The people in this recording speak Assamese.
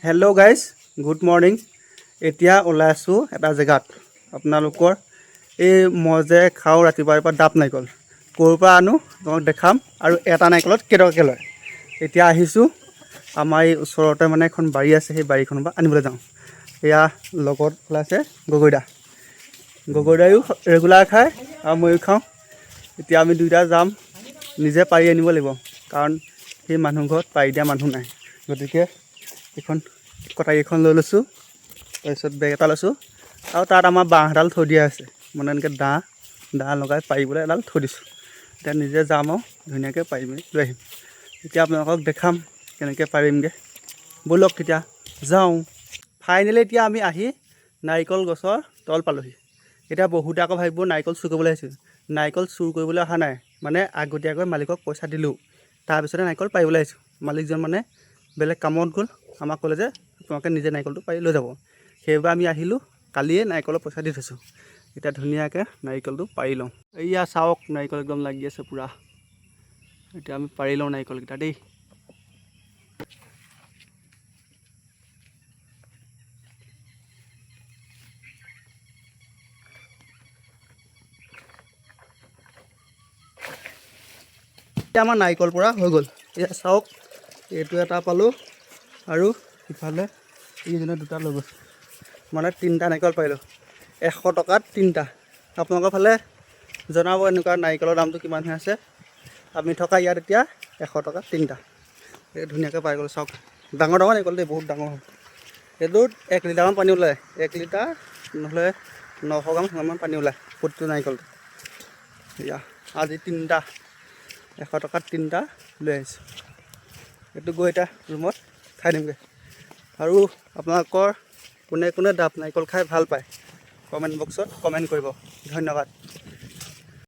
Hello' guys, good morning. এতিয়া ওলাই আছোঁ এটা জেগাত। আপোনালোকৰ মই যে খাওঁ ৰাতিপুৱাৰ ডাব নাৰিকল ক'ৰ পৰা আনো তোমাক দেখাম, আৰু এটা নাৰিকলত কেইটকাকৈ লয়। এতিয়া আহিছোঁ আমাৰ এই ওচৰতে এখন বাৰী আছে, সেই বাৰীখনৰ পৰা আনিবলৈ যাওঁ। এয়া লগত ওলাইছে গগৈদায়ো ৰেগুলাৰ খায় আৰু ময়ো খাওঁ। এতিয়া আমি দুয়োটা যাম, নিজে পাৰি আনিব লাগিব, কাৰণ সেই মানুহ ঘৰত পাৰি দিয়া মানুহ নাই। গতিকে এইখন কটাৰীখন লৈ লৈছোঁ, তাৰপিছত বেগ এটা লৈছোঁ, আৰু তাত আমাৰ বাঁহ এডাল থৈ দিয়া আছে, এনেকৈ দা লগাই পাৰিবলৈ এডাল থৈ দিছোঁ। এতিয়া নিজে যাম আৰু ধুনীয়াকৈ পাৰি মেলি লৈ আহিম। এতিয়া আপোনালোকক দেখাম কেনেকৈ পাৰিমগৈ। ব'লক তেতিয়া যাওঁ। ফাইনেলি এতিয়া আমি আহি নাৰিকল গছৰ তল পালোঁহি। এতিয়া বহুতে আকৌ ভাবিব নাৰিকল চুৰ কৰিবলৈ আহিছোঁ। নাৰিকল চুৰ কৰিবলৈ অহা নাই, আগতীয়াকৈ মালিকক পইচা দিলোঁ, তাৰপিছতে নাৰিকল পাৰিবলৈ আহিছোঁ। মালিকজন বেলেগ কামত গ'ল, আমাক ক'লে যে তোমালোকে নিজে নাৰিকলটো পাৰি লৈ যাব। সেইবাবে আমি আহিলোঁ, কালিয়ে নাৰিকলৰ পইচা দি থৈছোঁ। এতিয়া ধুনীয়াকৈ নাৰিকলটো পাৰি লওঁ। এয়া চাওক, নাৰিকল একদম লাগি আছে পূৰা। এতিয়া আমি পাৰি লওঁ নাৰিকলকেইটা দেই। এতিয়া আমাৰ নাৰিকল পৰা হৈ গ'ল। এতিয়া চাওক, এইটো এটা পালোঁ, আৰু ইফালে ইজনে দুটা লৈ গৈছোঁ, তিনিটা নাৰিকল পাৰিলোঁ। 100 টকাত 3টা। আপোনালোকৰ ফালে জনাব এনেকুৱা নাৰিকলৰ দামটো কিমান হৈ আছে। আমি থকা ইয়াত এতিয়া 100 টকাত 3টা। এই ধুনীয়াকৈ পাই গ'লোঁ। চাওক, ডাঙৰ নাৰিকল দেই, বহুত ডাঙৰ হ'ল। এইটোত 1 লিটাৰমান পানী ওলায়। 1 লিটাৰ নহ'লে 900 গ্ৰাম সিমানমান পানী ওলায় প্ৰতিটো নাৰিকলটো। এয়া আজি 3টা, 100 টকাত 3টা লৈ আহিছোঁ। এইটো গৈ এতিয়া ৰুমত খাই দিমগৈ। আৰু আপোনালোকৰ কোনে কোনে ডাব নাৰিকল খাই ভাল পায়, কমেণ্ট বক্সত কমেণ্ট কৰিব। ধন্যবাদ।